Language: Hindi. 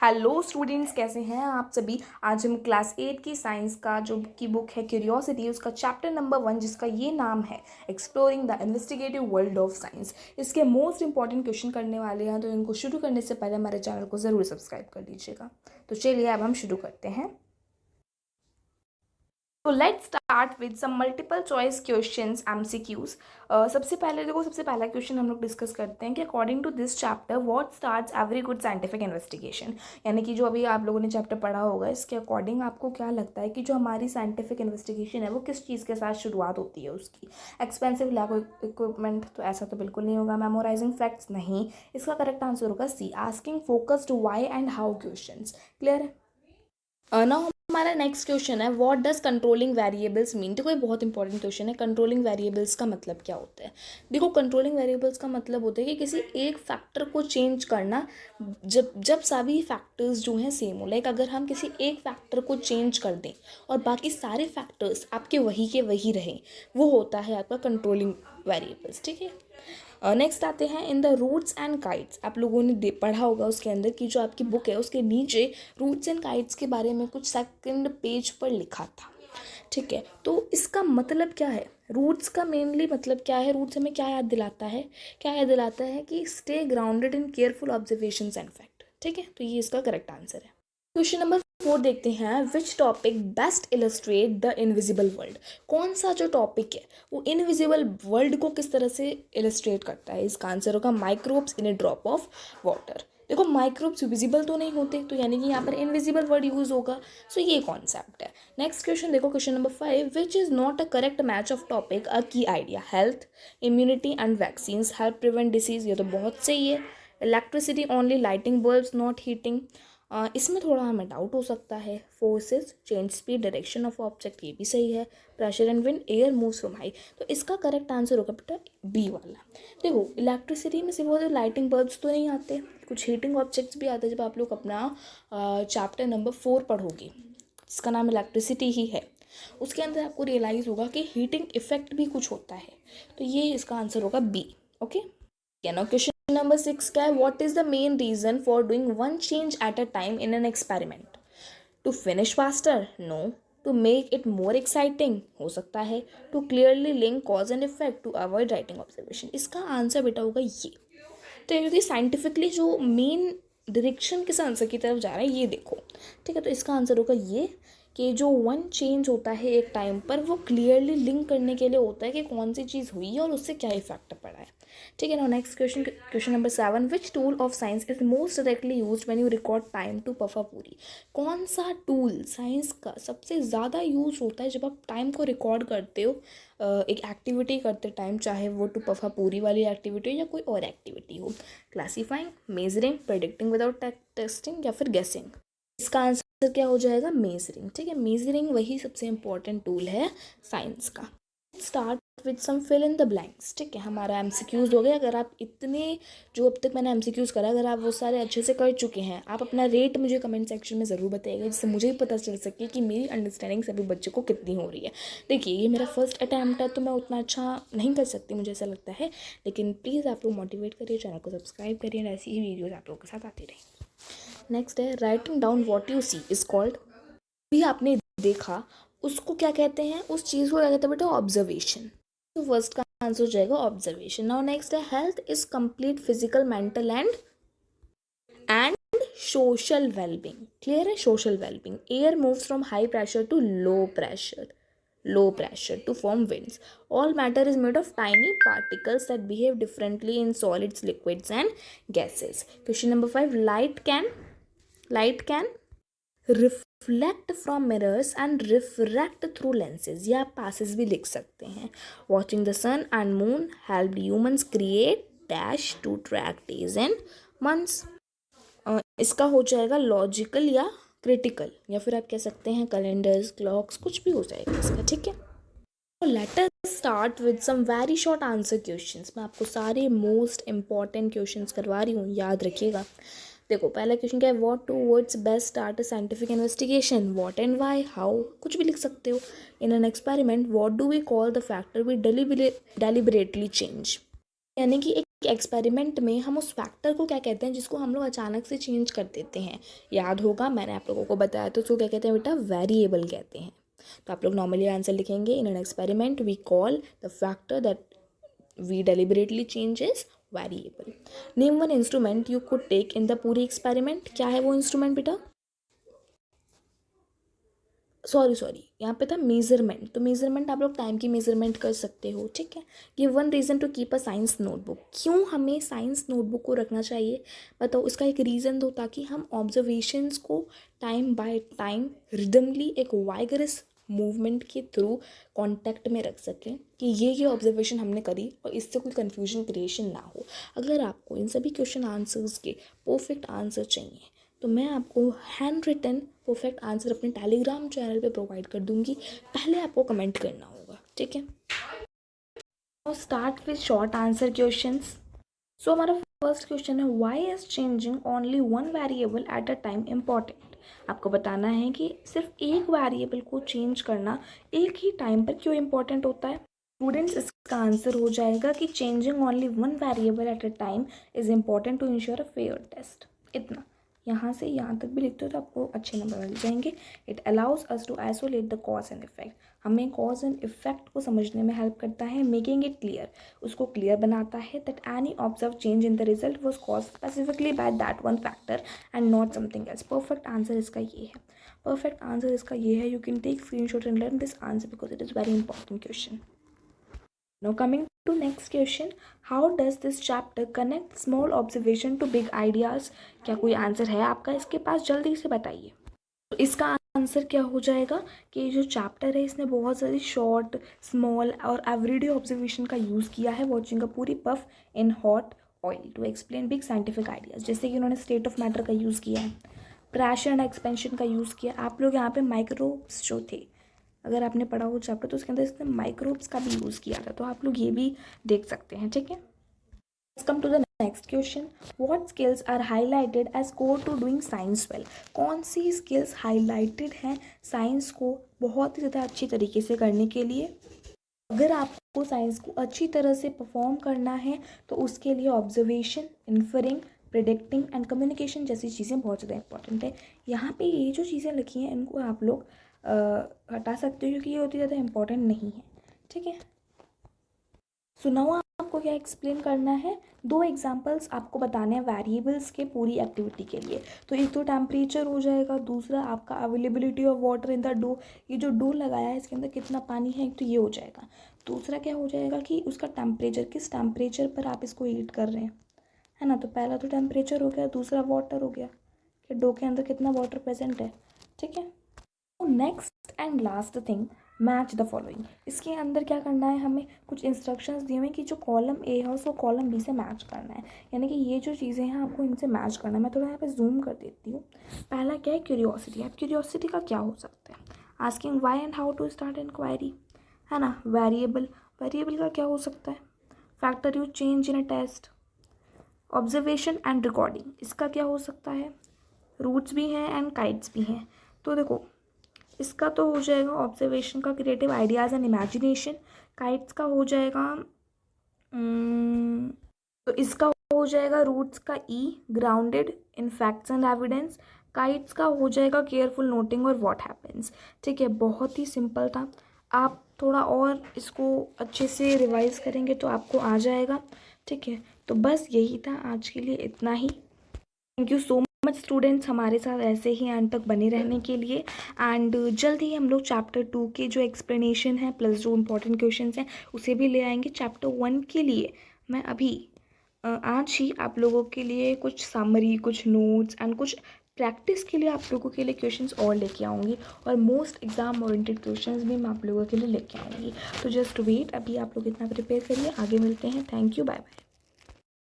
हेलो स्टूडेंट्स, कैसे हैं आप सभी। आज हम क्लास 8 की साइंस का जो की बुक है क्यूरियोसिटी, उसका चैप्टर नंबर 1 जिसका ये नाम है exploring the investigative world of science, इसके मोस्ट इंपॉर्टेंट क्वेश्चन करने वाले हैं। तो इनको शुरू करने से पहले हमारे चैनल को ज़रूर सब्सक्राइब कर लीजिएगा। तो चलिए अब हम शुरू करते हैं। तो let's start with some multiple choice questions MCQs। सबसे पहला क्वेश्चन हम लोग डिस्कस करते हैं कि according to this chapter what starts every good scientific investigation. यानी कि जो अभी आप लोगों ने चैप्टर पढ़ा होगा, इसके अकॉर्डिंग आपको क्या लगता है कि जो हमारी साइंटिफिक इन्वेस्टिगेशन है वो किस चीज़ के साथ शुरुआत होती है उसकी। एक्सपेंसिव लैब इक्विपमेंट, तो ऐसा तो बिल्कुल नहीं होगा। मेमोराइजिंग फैक्ट्स, नहीं। इसका करेक्ट आंसर होगा C, asking focused why and how questions. Clear है। नाउ हमारा नेक्स्ट क्वेश्चन है what does controlling variables mean. देखो ये बहुत इंपॉर्टेंट क्वेश्चन है। कंट्रोलिंग वेरिएबल्स का मतलब क्या होता है। देखो कंट्रोलिंग वेरिएबल्स का मतलब होता है कि किसी एक फैक्टर को चेंज करना जब जब सभी फैक्टर्स जो हैं सेम हो। लाइक अगर हम किसी एक फैक्टर को चेंज कर दें और बाकी सारे फैक्टर्स आपके वही के वही रहें, वो होता है आपका कंट्रोलिंग वेरिएबल्स। ठीक है। नेक्स्ट आते हैं in the roots and kites. आप लोगों ने पढ़ा होगा उसके अंदर की जो आपकी बुक है उसके नीचे रूट्स एंड काइट्स के बारे में कुछ सेकंड पेज पर लिखा था। ठीक है, तो इसका मतलब क्या है। रूट्स का मेनली मतलब क्या है। रूट्स हमें क्या याद दिलाता है, कि stay grounded in careful observations and fact. ठीक है, तो ये इसका करेक्ट आंसर है। क्वेश्चन नंबर 4 देखते हैं which topic best illustrate the invisible world. कौन सा जो टॉपिक है वो इनविजिबल वर्ल्ड को किस तरह से इलस्ट्रेट करता है। इसका आंसर होगा microbes in A drop of water. देखो माइक्रोब्स विजिबल तो नहीं होते, तो यानी कि यहाँ पर इनविजिबल वर्ड यूज होगा। सो ये कॉन्सेप्ट है। नेक्स्ट क्वेश्चन देखो, question number 5 which is not a correct match of topic a key idea. Health, immunity and vaccines help prevent disease, ये तो बहुत सही है। Electricity only lighting bulbs not heating, इसमें थोड़ा हमें डाउट हो सकता है। Forces change speed direction of object, ये भी सही है। Pressure and wind air moves from high, तो इसका करेक्ट आंसर होगा बेटा बी वाला। देखो इलेक्ट्रिसिटी में सिर्फ वो लाइटिंग बल्ब्स तो नहीं आते, कुछ हीटिंग ऑब्जेक्ट्स भी आते हैं। जब आप लोग अपना चैप्टर नंबर 4 पढ़ोगे जिसका नाम इलेक्ट्रिसिटी ही है, उसके अंदर आपको रियलाइज़ होगा कि हीटिंग इफेक्ट भी कुछ होता है। तो ये इसका आंसर होगा B. Okay, now question number 6 क्या है, what is the main reason for doing one change at a time in an experiment? To finish faster? No. To make it more exciting? हो सकता है। To clearly link cause and effect? To avoid writing observation? इसका आंसर बेटा होगा ये। तो ये साइंटिफिकली जो मेन डायरेक्शन किस आंसर की तरफ जा रहा है ये देखो। ठीक है, तो इसका आंसर होगा ये कि जो वन चेंज होता है एक टाइम पर वो क्लियरली लिंक करने के लिए होता है कि कौन सी चीज़ हुई है और उससे क्या इफेक्ट पड़ा है। ठीक है ना। Next question, question number 7 which tool of science is most directly use when you record time to पफा पूरी। कौन सा टूल साइंस का सबसे ज़्यादा यूज होता है जब आप टाइम को रिकॉर्ड करते हो, एक एक्टिविटी करते टाइम, चाहे वो टू पफा पूरी वाली एक्टिविटी हो या कोई और एक्टिविटी हो। Classifying, measuring, predicting without testing या फिर गेसिंग। इसका आंसर क्या हो जाएगा, मेजरिंग। ठीक है, मेजरिंग वही सबसे इंपॉर्टेंट टूल है साइंस का। Start with some fill in the blanks. ठीक है, हमारा MCQs हो गया। अगर आप इतने जो अब तक मैंने MCQs करा, अगर आप वो सारे अच्छे से कर चुके हैं, आप अपना रेट मुझे कमेंट सेक्शन में ज़रूर बताइएगा, जिससे मुझे भी पता चल सके कि मेरी अंडरस्टैंडिंग सभी बच्चों को कितनी हो रही है। देखिए ये मेरा फर्स्ट अटैम्प्ट है तो मैं उतना अच्छा नहीं कर सकती, मुझे ऐसा लगता है, लेकिन प्लीज़ आप लोग मोटिवेट करिए, चैनल को सब्सक्राइब करिए और ऐसी ही वीडियोज़ आप लोगों के साथ आती रहेंगी। नेक्स्ट है writing down what you see is called. भी आपने देखा उसको क्या कहते हैं, उस चीज़ को क्या कहते हैं बेटा, ऑब्जर्वेशन। तो फर्स्ट का आंसर हो जाएगा ऑब्जर्वेशन। नाउ नेक्स्ट है health is complete physical mental and social wellbeing. Clear है, social wellbeing. Air moves from high pressure to low pressure to form winds. All matter is made of tiny particles that behave differently in solids, liquids and gases. Question number 5 light can reflect from mirrors and refract through lenses, या पासेस भी लिख सकते हैं। Watching the sun and moon helped humans create dash to track days and months. इसका हो जाएगा लॉजिकल या क्रिटिकल, या फिर आप कह सकते हैं कैलेंडर्स, क्लॉक्स, कुछ भी हो जाएगा इसका। ठीक है, तो let us start with some very short answer questions. मैं आपको सारे मोस्ट इंपॉर्टेंट क्वेश्चंस करवा रही हूँ, याद रखिएगा। देखो पहला क्वेश्चन क्या है, what two words best start a scientific investigation. What and why, how, कुछ भी लिख सकते हो। In an experiment what do we call the factor we deliberately change. यानी कि एक एक्सपेरिमेंट में हम उस फैक्टर को क्या कहते हैं जिसको हम लोग अचानक से चेंज कर देते हैं। याद होगा मैंने आप लोगों को बताया, तो उसको क्या कहते हैं बेटा, वेरिएबल कहते हैं। तो आप लोग नॉर्मली आंसर लिखेंगे, in an experiment we call the factor that we deliberately change is variable. Name one instrument you could take in the puri experiment. क्या है वो इंस्ट्रूमेंट बेटा? सॉरी यहाँ पे था मेजरमेंट। तो मेजरमेंट आप लोग टाइम की मेजरमेंट कर सकते हो, ठीक है। Give one reason to keep a science notebook. क्यों हमें साइंस नोटबुक को रखना चाहिए बताओ। इसका एक रीज़न दो, ताकि हम ऑब्जर्वेशंस को टाइम बाय टाइम रिदमली एक वाइगरस मूवमेंट के थ्रू कांटेक्ट में रख सकें कि ये ऑब्जर्वेशन हमने करी और इससे कोई कन्फ्यूजन क्रिएशन ना हो। अगर आपको इन सभी क्वेश्चन आंसर्स के परफेक्ट आंसर चाहिए तो मैं आपको हैंड रिटन परफेक्ट आंसर अपने टेलीग्राम चैनल पे प्रोवाइड कर दूंगी। पहले आपको कमेंट करना होगा, ठीक है। और start with short answer questions. So हमारा फर्स्ट क्वेश्चन है, why is changing only one variable at a time important. आपको बताना है कि सिर्फ एक वेरिएबल को चेंज करना एक ही टाइम पर क्यों इम्पॉर्टेंट होता है। स्टूडेंट्स, इसका आंसर हो जाएगा कि changing only one variable at a time is important to ensure a fair test. इतना यहाँ से यहाँ तक भी लिखते हो तो आपको अच्छे नंबर मिल जाएंगे। It allows us to isolate the cause and effect. हमें कॉज एंड इफेक्ट को समझने में हेल्प करता है। मेकिंग इट क्लियर, उसको क्लियर बनाता है that any observe change in the result was cause specifically by that one factor and not something else. Perfect answer इसका ये है। परफेक्ट आंसर इसका ये है। You can take screenshot and learn this answer because it is very important question. Now coming to next question, how does this chapter connect small observation to big ideas? क्या कोई आंसर है आपका इसके पास? जल्दी से बताइए। तो इसका आंसर क्या हो जाएगा कि जो चैप्टर है इसने बहुत सारी शॉर्ट, स्मॉल और एवरीडे ऑब्जर्वेशन का यूज़ किया है। Watching a puri puff in hot oil to explain big scientific ideas. जैसे कि उन्होंने स्टेट ऑफ मैटर का यूज़ किया है, प्रेशर एंड एक्सपेंशन का यूज़ किया। आप लोग यहाँ पे माइक्रोब्स जो थे, अगर आपने पढ़ा हो चैप्टर तो उसके अंदर इसने माइक्रोब्स का भी यूज़ किया था, तो आप लोग ये भी देख सकते हैं, ठीक है। Let's come to the next question, what skills are highlighted as core to doing science well. कौन सी स्किल्स हाईलाइटेड हैं साइंस को बहुत ही ज़्यादा अच्छी तरीके से करने के लिए। अगर आपको साइंस को अच्छी तरह से परफॉर्म करना है तो उसके लिए ऑब्जर्वेशन, इन्फरिंग, प्रिडिक्टिंग एंड कम्युनिकेशन जैसी चीज़ें बहुत ज़्यादा इंपॉर्टेंट है। यहाँ पे ये जो चीज़ें लिखी हैं इनको आप लोग हटा सकते हो क्योंकि ये उतनी ज़्यादा इंपॉर्टेंट नहीं है, ठीक है। सुनाओ आपको क्या एक्सप्लेन करना है। दो एग्जांपल्स आपको बताने हैं वेरिएबल्स के पूरी एक्टिविटी के लिए। तो एक तो टेम्परेचर हो जाएगा, दूसरा आपका availability of water in the dough. ये जो डो लगाया है इसके अंदर कितना पानी है, एक तो ये हो जाएगा। दूसरा क्या हो जाएगा कि उसका टेम्परेचर, किस टेम्परेचर पर आप इसको हीट कर रहे हैं, है ना। तो पहला तो टेम्परेचर हो गया, दूसरा वाटर हो गया कि डो के अंदर कितना वाटर प्रेजेंट है, ठीक है। Next and last thing, match the following. इसके अंदर क्या करना है, हमें कुछ इंस्ट्रक्शंस दिए हुए हैं कि जो कॉलम ए है उसको कॉलम बी से मैच करना है। यानी कि ये जो चीज़ें हैं आपको इनसे मैच करना है। मैं थोड़ा यहाँ पे जूम कर देती हूँ। पहला क्या है, क्यूरियोसिटी। अब क्यूरियोसिटी का क्या हो सकता है, asking why and how to start inquiry, है ना। वेरिएबल, वेरिएबल का क्या हो सकता है, factor you change in a test. Observation and recording, इसका क्या हो सकता है, रूट्स भी हैं एंड काइट्स भी हैं। तो देखो इसका तो हो जाएगा ऑब्जर्वेशन का creative ideas and imagination. Kites का हो जाएगा तो इसका हो जाएगा रूट्स का ई, grounded in facts and evidence. Kites का हो जाएगा केयरफुल नोटिंग और व्हाट हैपेंस, ठीक है। बहुत ही सिंपल था। आप थोड़ा और इसको अच्छे से रिवाइज करेंगे तो आपको आ जाएगा, ठीक है। तो बस यही था आज के लिए, इतना ही। Thank you so much students हमारे साथ ऐसे ही एंड तक बने रहने के लिए। एंड जल्द ही हम लोग चैप्टर 2 के जो एक्सप्लेनेशन है प्लस जो इम्पोर्टेंट क्वेश्चंस हैं उसे भी ले आएंगे। चैप्टर 1 के लिए मैं अभी आज ही आप लोगों के लिए कुछ समरी, कुछ नोट्स एंड कुछ प्रैक्टिस के लिए आप लोगों के लिए क्वेश्चंस और लेके आऊँगी, और मोस्ट एग्जाम ओरिएंटेड क्वेश्चंस भी मैं आप लोगों के लिए लेके आऊँगी। तो जस्ट वेट, अभी आप लोग इतना प्रिपेयर करिए, आगे मिलते हैं। Thank you, bye bye.